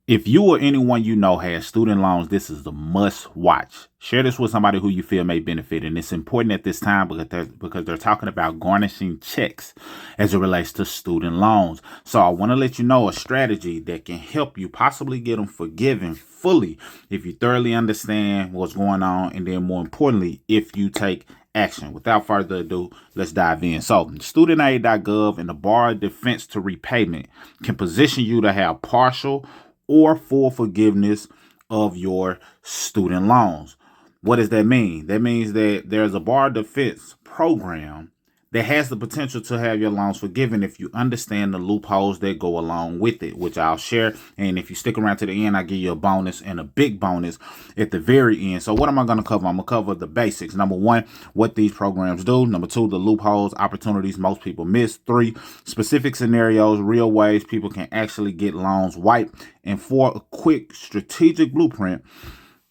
If you or anyone you know has student loans, this is the must watch. Share this with somebody who you feel may benefit. And it's important at this time because they're talking about garnishing checks as it relates to student loans. So I want to let you know a strategy that can help you possibly get them forgiven fully if you thoroughly understand what's going on. And then more importantly, if you take action. Without further ado, let's dive in. So Studentaid.gov and the Borrower Defense to Repayment can position you to have partial or full forgiveness of your student loans. What does that mean? That means that there's a borrower defense program that has the potential to have your loans forgiven if you understand the loopholes that go along with it, which I'll share. And if you stick around to the end, I'll give you a bonus and a big bonus at the very end. So what am I going to cover? I'm going to cover the basics. Number one, what these programs do. Number two, the loopholes, opportunities most people miss. Three, specific scenarios, real ways people can actually get loans wiped. And four, a quick strategic blueprint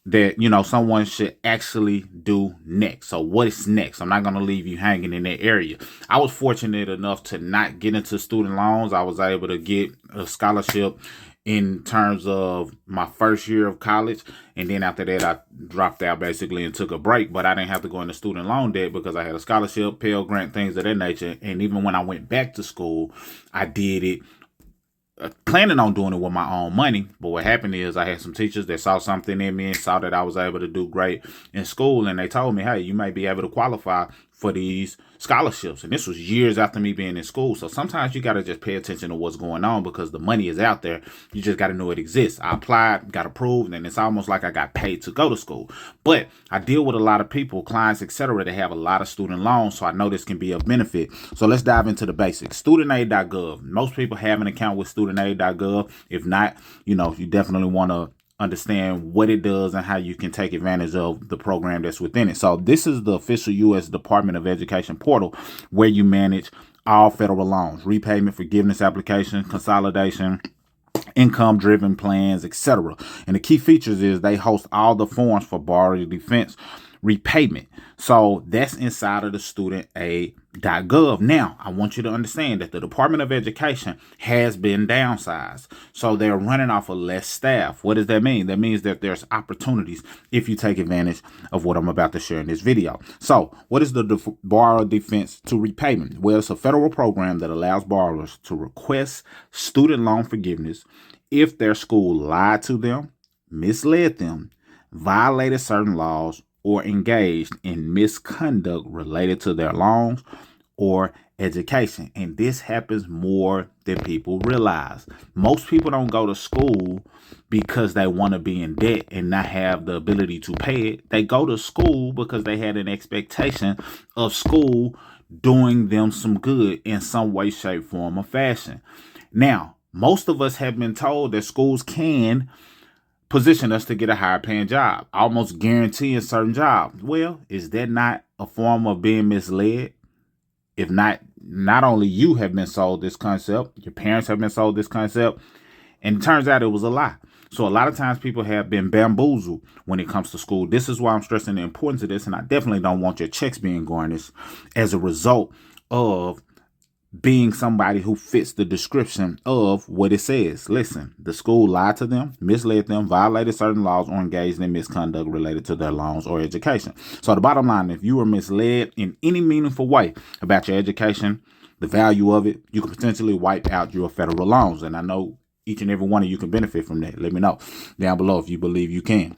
that, someone should actually do next. So what is next? I'm not going to leave you hanging in that area. I was fortunate enough to not get into student loans. I was able to get a scholarship in terms of my first year of college. And then after that, I dropped out basically and took a break. But I didn't have to go into student loan debt because I had a scholarship, Pell Grant, things of that nature. And even when I went back to school, I did it planning on doing it with my own money. But what happened is I had some teachers that saw something in me and saw that I was able to do great in school. And they told me, hey, you may be able to qualify for these scholarships. And this was years after me being in school. So sometimes you got to just pay attention to what's going on because the money is out there. You just got to know it exists. I applied, got approved, and it's almost like I got paid to go to school. But I deal with a lot of people, clients, etc., that have a lot of student loans. So I know this can be of benefit. So let's dive into the basics. Studentaid.gov. Most people have an account with Studentaid.gov. If not, you definitely want to understand what it does and how you can take advantage of the program that's within it. So this is the official U.S. Department of Education portal where you manage all federal loans, repayment, forgiveness application, consolidation, income-driven plans, etc. And the key features is they host all the forms for borrower defense repayment. So that's inside of the Studentaid.gov. Now, I want you to understand that the Department of Education has been downsized. So they're running off of less staff. What does that mean? That means that there's opportunities if you take advantage of what I'm about to share in this video. So what is the Borrower Defense to Repayment? Well, it's a federal program that allows borrowers to request student loan forgiveness if their school lied to them, misled them, violated certain laws, or engaged in misconduct related to their loans or education. And this happens more than people realize. Most people don't go to school because they want to be in debt and not have the ability to pay it. They go to school because they had an expectation of school doing them some good in some way, shape, form, or fashion. Now, most of us have been told that schools can position us to get a higher paying job, almost guaranteeing certain jobs. Well, is that not a form of being misled? If not only you have been sold this concept, your parents have been sold this concept, and it turns out it was a lie. So a lot of times people have been bamboozled when it comes to school. This is why I'm stressing the importance of this, and I definitely don't want your checks being garnished as a result of being somebody who fits the description of what it says. Listen, the school lied to them, misled them, violated certain laws, or engaged in misconduct related to their loans or education. So the bottom line, if you were misled in any meaningful way about your education, the value of it, you could potentially wipe out your federal loans. And I know each and every one of you can benefit from that. Let me know down below if you believe you can.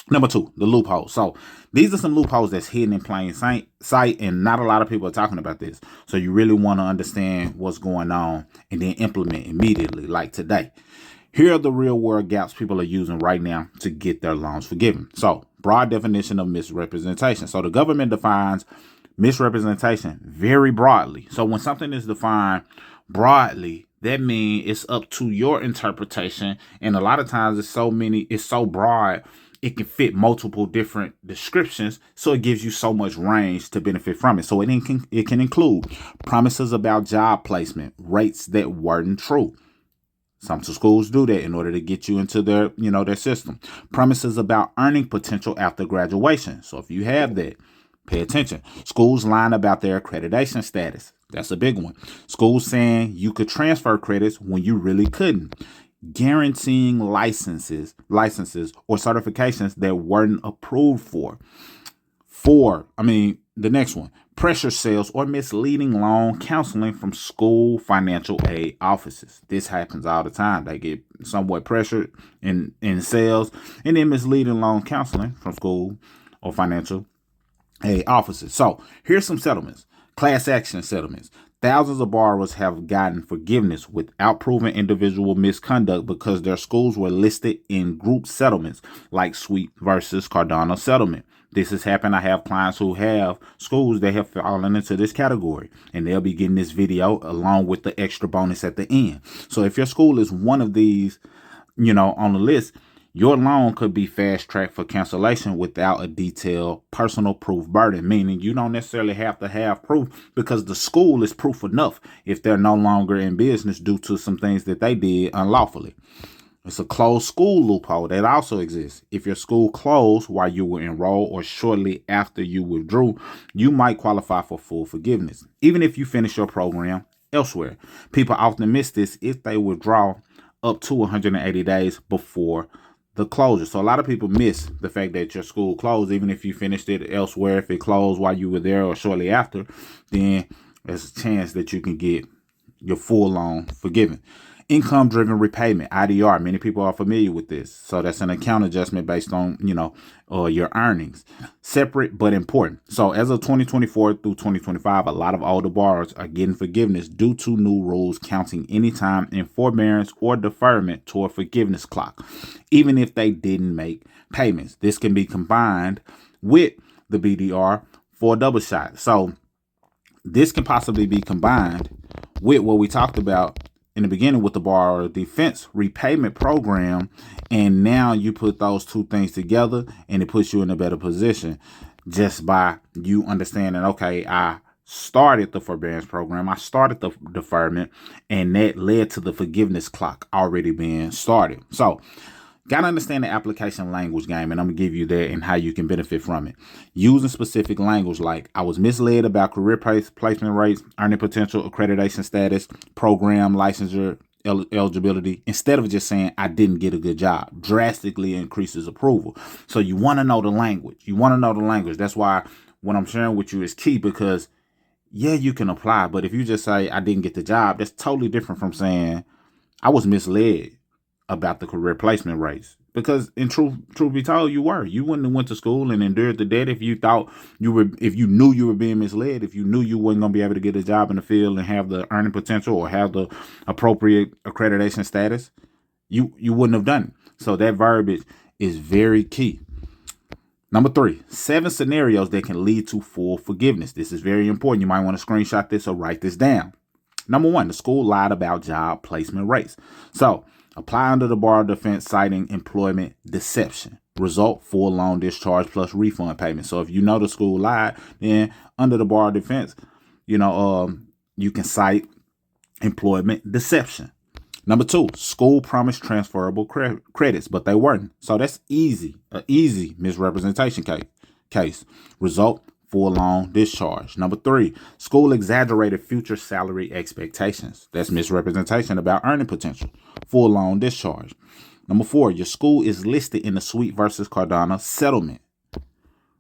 Number two, the loophole. So these are some loopholes that's hidden in plain sight, and not a lot of people are talking about this. So you really want to understand what's going on and then implement immediately, like today. Here are the real world gaps people are using right now to get their loans forgiven. So broad definition of misrepresentation. So the government defines misrepresentation very broadly. So when something is defined broadly, that means it's up to your interpretation. And a lot of times it's so broad, it can fit multiple different descriptions, so it gives you so much range to benefit from it. So it can include promises about job placement, rates that weren't true. Some schools do that in order to get you into their system. Promises about earning potential after graduation. So if you have that, pay attention. Schools lying about their accreditation status. That's a big one. Schools saying you could transfer credits when you really couldn't. guaranteeing licenses or certifications that weren't approved for. The next one, pressure sales or misleading loan counseling from school financial aid offices. This happens all the time. They get somewhat pressured in sales and then misleading loan counseling from school or financial aid offices. So here's some settlements. Class action settlements. Thousands of borrowers have gotten forgiveness without proving individual misconduct because their schools were listed in group settlements like Sweet versus Cardano settlement. This has happened. I have clients who have schools that have fallen into this category, and they'll be getting this video along with the extra bonus at the end. So if your school is one of these, on the list, your loan could be fast tracked for cancellation without a detailed personal proof burden, meaning you don't necessarily have to have proof because the school is proof enough if they're no longer in business due to some things that they did unlawfully. It's a closed school loophole that also exists. If your school closed while you were enrolled or shortly after you withdrew, you might qualify for full forgiveness, even if you finish your program elsewhere. People often miss this if they withdraw up to 180 days before the closure. So a lot of people miss the fact that your school closed, even if you finished it elsewhere. If it closed while you were there or shortly after, then there's a chance that you can get your full loan forgiven. Income-driven repayment, IDR. Many people are familiar with this. So that's an account adjustment based on, your earnings. Separate but important. So as of 2024 through 2025, a lot of older borrowers are getting forgiveness due to new rules counting any time in forbearance or deferment toward forgiveness clock, even if they didn't make payments. This can be combined with the BDR for a double shot. So this can possibly be combined with what we talked about in the beginning with the borrower defense repayment program, and now you put those two things together and it puts you in a better position just by you understanding, okay, I started the forbearance program, I started the deferment, and that led to the forgiveness clock already being started. So got to understand the application language game, and I'm going to give you that and how you can benefit from it. Using specific language like I was misled about career placement rates, earning potential, accreditation status, program, licensure, eligibility, instead of just saying I didn't get a good job, drastically increases approval. So you want to know the language. That's why what I'm sharing with you is key, because yeah, you can apply, but if you just say I didn't get the job, that's totally different from saying I was misled about the career placement rates. Because in truth be told, you wouldn't have went to school and endured the debt if you knew you were being misled, if you knew you wasn't going to be able to get a job in the field and have the earning potential or have the appropriate accreditation status. You wouldn't have done it. So that verbiage is very key. Number 3, 7 scenarios that can lead to full forgiveness. This is very important. You might want to screenshot this or write this down. Number 1, the school lied about job placement rates. So apply under the borrower defense citing employment deception. Result, full loan discharge plus refund payment. So if you know the school lied, then under the borrower defense, you can cite employment deception. Number 2, school promised transferable credits, but they weren't. So that's an easy misrepresentation case. Result, full loan discharge. Number 3, school exaggerated future salary expectations. That's misrepresentation about earning potential. Full loan discharge. Number 4, your school is listed in the Sweet versus Cardano settlement.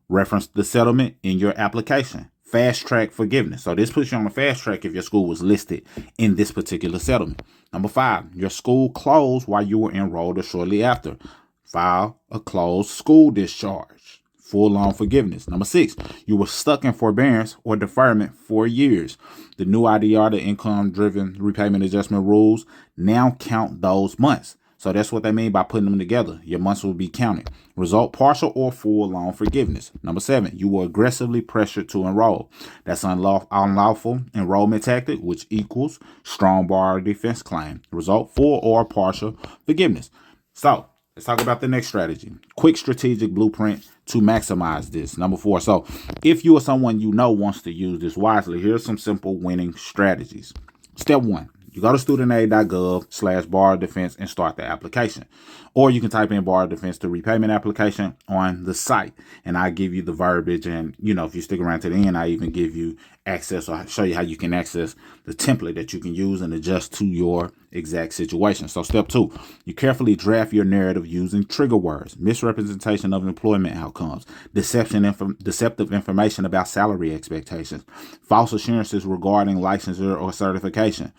Reference the settlement in your application. Fast track forgiveness. So this puts you on a fast track if your school was listed in this particular settlement. Number 5, your school closed while you were enrolled or shortly after. File a closed school discharge. Full loan forgiveness. Number 6, you were stuck in forbearance or deferment for years. The new IDR, the income-driven repayment adjustment rules, now count those months. So that's what they mean by putting them together. Your months will be counted. Result, partial or full loan forgiveness. Number 7, you were aggressively pressured to enroll. That's unlawful enrollment tactic, which equals strong borrower defense claim. Result, full or partial forgiveness. So let's talk about the next strategy. Quick strategic blueprint to maximize this. Number 4. So if you are someone you know wants to use this wisely, here's some simple winning strategies. Step 1. You go to Studentaid.gov/borrower defense and start the application. Or you can type in borrower defense to repayment application on the site. And I give you the verbiage. And, if you stick around to the end, I even give you access or show you how you can access the template that you can use and adjust to your exact situation. So step 2, you carefully draft your narrative using trigger words: misrepresentation of employment outcomes, deceptive information about salary expectations, false assurances regarding licensure or certification,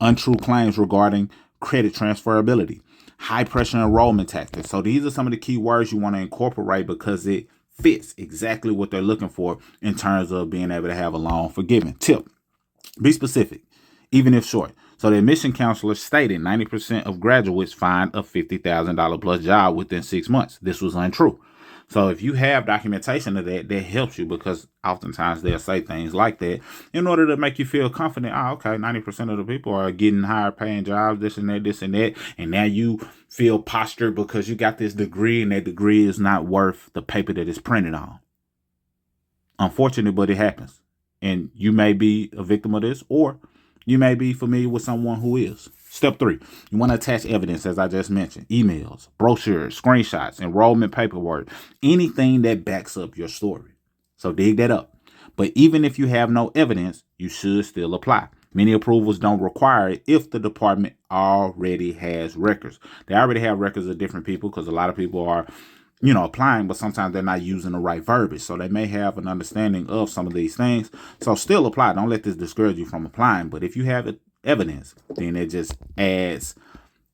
untrue claims regarding credit transferability, high pressure enrollment tactics. So these are some of the key words you want to incorporate because it fits exactly what they're looking for in terms of being able to have a loan forgiven. Tip: be specific, even if short. So the admission counselor stated 90% of graduates find a $50,000 plus job within 6 months. This was untrue. So if you have documentation of that, that helps you, because oftentimes they'll say things like that in order to make you feel confident. Oh, okay, 90% of the people are getting higher paying jobs, this and that. And now you feel postured because you got this degree, and that degree is not worth the paper that it's printed on. Unfortunate, but it happens. And you may be a victim of this, or you may be familiar with someone who is. Step 3, you want to attach evidence, as I just mentioned: emails, brochures, screenshots, enrollment paperwork, anything that backs up your story. So dig that up. But even if you have no evidence, you should still apply. Many approvals don't require it if the department already has records. They already have records of different people, because a lot of people are applying, but sometimes they're not using the right verbiage. So they may have an understanding of some of these things. So still apply. Don't let this discourage you from applying. But if you have evidence, then it just adds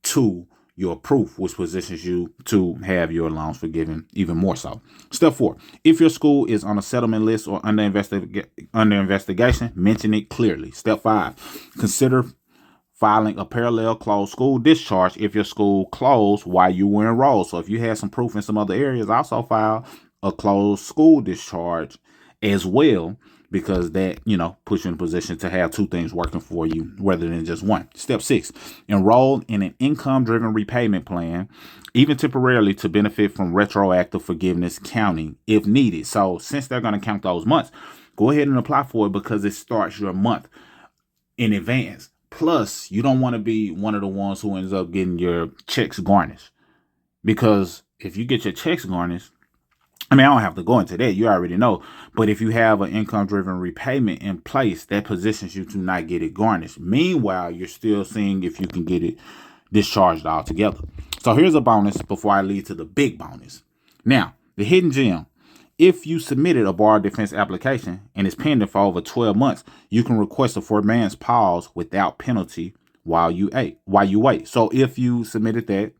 to your proof, which positions you to have your loans forgiven even more so. Step 4, if your school is on a settlement list or under investigation, mention it clearly. Step 5, consider filing a parallel closed school discharge if your school closed while you were enrolled. So if you had some proof in some other areas, also file a closed school discharge as well, because that, puts you in a position to have 2 things working for you rather than just one. Step 6, enroll in an income-driven repayment plan, even temporarily, to benefit from retroactive forgiveness counting if needed. So since they're going to count those months, go ahead and apply for it, because it starts your month in advance. Plus, you don't want to be one of the ones who ends up getting your checks garnished, because if you get your checks garnished, I don't have to go into that, you already know. But if you have an income-driven repayment in place, that positions you to not get it garnished. Meanwhile, you're still seeing if you can get it discharged altogether. So here's a bonus before I lead to the big bonus. Now, the hidden gem: if you submitted a borrower defense application and it's pending for over 12 months, you can request a forbearance pause without penalty while you wait. So if you submitted that,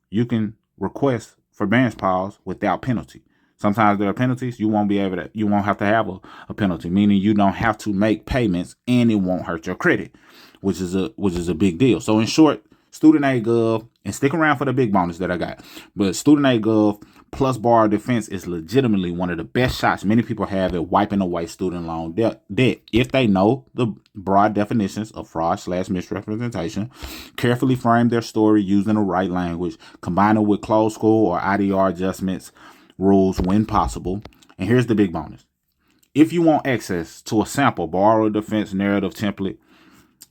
you can request forbearance pause without penalty. Sometimes there are penalties. You won't have to have a penalty, meaning you don't have to make payments, and it won't hurt your credit, which is a big deal. So in short, Studentaid.gov, and stick around for the big bonus that I got, but Studentaid.gov plus borrower defense is legitimately one of the best shots many people have at wiping away student loan debt if they know the broad definitions of fraud/misrepresentation, carefully frame their story using the right language, combine it with closed school or IDR adjustments rules when possible. And here's the big bonus: if you want access to a sample borrower defense narrative template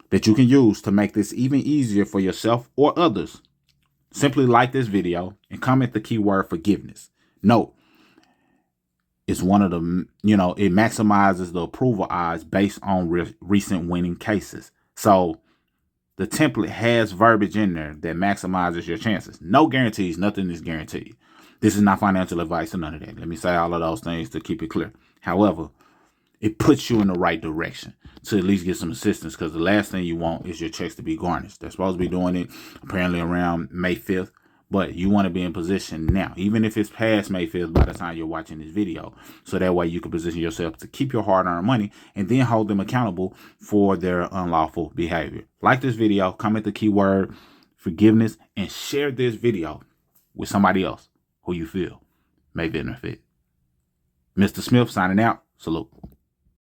that you can use to make this even easier for yourself or others, simply like this video and comment the keyword forgiveness. Note, it's one of the, it maximizes the approval odds based on recent winning cases. So the template has verbiage in there that maximizes your chances. No guarantees, nothing is guaranteed. This is not financial advice or none of that. Let me say all of those things to keep it clear. However, it puts you in the right direction to at least get some assistance, because the last thing you want is your checks to be garnished. They're supposed to be doing it apparently around May 5th, but you want to be in position now, even if it's past May 5th by the time you're watching this video, so that way you can position yourself to keep your hard-earned money and then hold them accountable for their unlawful behavior. Like this video, comment the keyword forgiveness, and share this video with somebody else who you feel may benefit. Mr. Smith signing out. Salute.